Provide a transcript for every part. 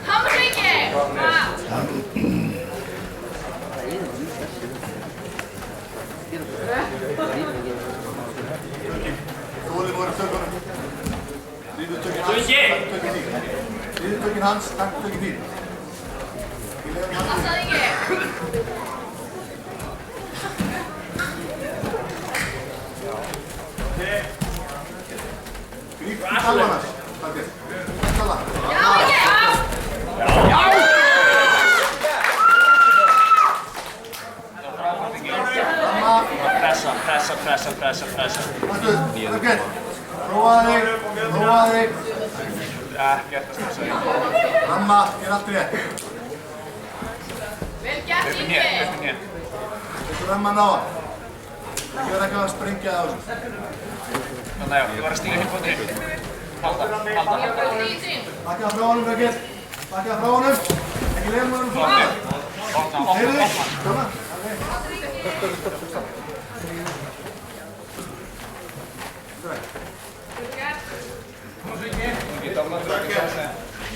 Hamringi! Þóli voru tökunum. Ríðutökin hans, taktökin þín. Ríðutökin hans, taktökin þín. Passaði ekki! Gríp í talvanas, takk þér. Tala. Já, ekki! Pressa. Hættu, takk þér. Prófaði þig. Ekkert að stressa þig. Ramma, er allt rétt. Vel gert, Ingi! Þetta ramma ná hann. Ég verð ekki að sprengja það á þessu. Þannig að ég var að stíga hinn fótinn. Halda. Bakka frá honum, Röggir. Bakka frá honum. Ekki leiðum honum frá það. Heyrðu þig. Koma.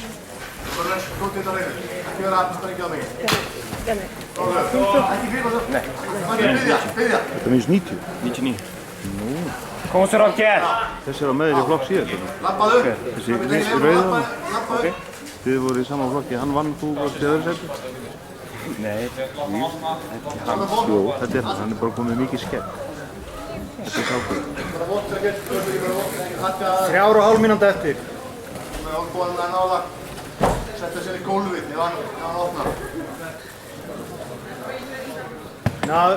Góð þetta reyður. Ekki vera að sprengja á mig. Ekki fyrir það. Nei. Byðja. Þetta er minst 90. 99. Kom svo Roger! Þessi er á meðri flokk síðan. Lappaðu. Þessi rauða. Þið voru í sama flokki. Hann vann, þú varst í öðru sæti. Nei. Jú, þetta er hann er bara komið mikið skemmt. Þetta er sáfður. 3,5 mínútur eftir. Við erum búin að náða að setja sér í gólfið ef hann opnar. Það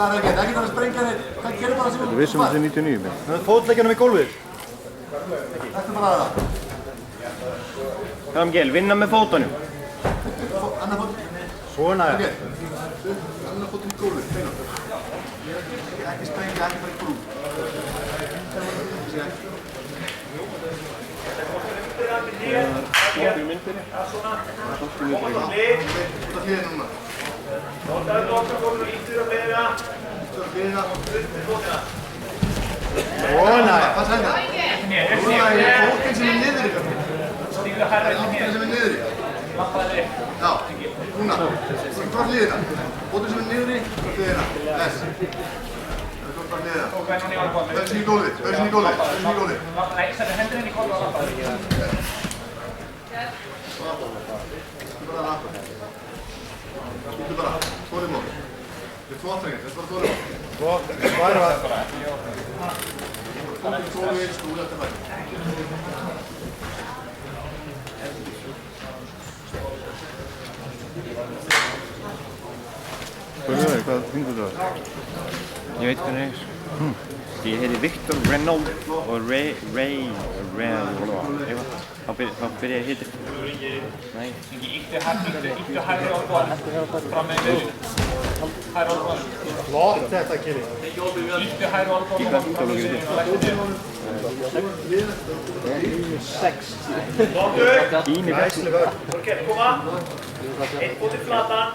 er ekki það að sprengja neitt. Hvað gerir bara sem Þetta er vissum að þetta er 99 með. Það er fótleggjanum í gólfið. Þetta er bara það. Hvað Miguel, vinna með fótunum. Annar fót. Svona Ok. Annar fótinn í gólfið. Ekki sprengja, ekki bara í brú. Flokkur í myndinni. Út af hliðina núna. Ítur á hliðina. Svona Hvað sæði það? Núna er fótinn sem er niður ykkur. Stígðu hærra inn Fótinn hér. sem er niður ykkur. Lappaði þig. Já, núna. Frá hliðina. Fótinn sem er niður ykkur. Frá hliðina. Þess. Það er frá hliðina. Og hvernig var það? Hausin í gólfið. Hausin í gólfið. Nei, setja hendurinn í gólfið og lappaði þig. Bara lappa. Ítur bara. Þolimóð. Þetta er þvóttrængir. Þetta er bara þolimóð. Hvað er það? Fótinn í gólfið. Skúli eftir það. Hvað finnst þú það? Ég veit hvað það er. Ég heiti Victor Renault og Ray þá byrja ég að hitta. Nei. Ítti hærri á bóðan. Fram með viðlið. Hærri á bóðan. Flott þetta, Kili. Ítti hærri á bóðan. Íni vexli vörð. Ok, koma. Einn fótinn flatan.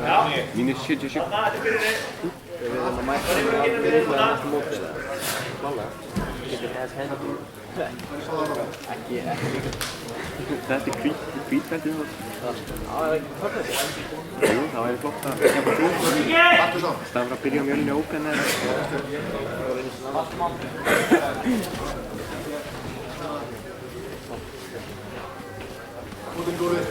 Já. Íni 77. Þetta er byrjunni. Það er ekki með núna. Þetta er hvítfættið það. Jú, það væri flott að kempa því. Það var að byrja á mjölni ópen eða. Fótinn í gólfið.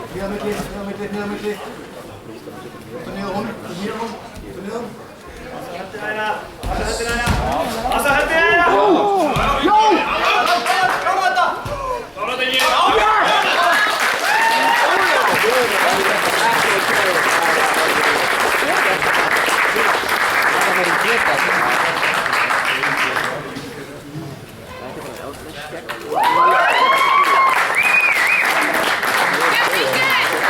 Niður milli. Þetta niður honum. Þetta niður honum. Passa hendina! Þetta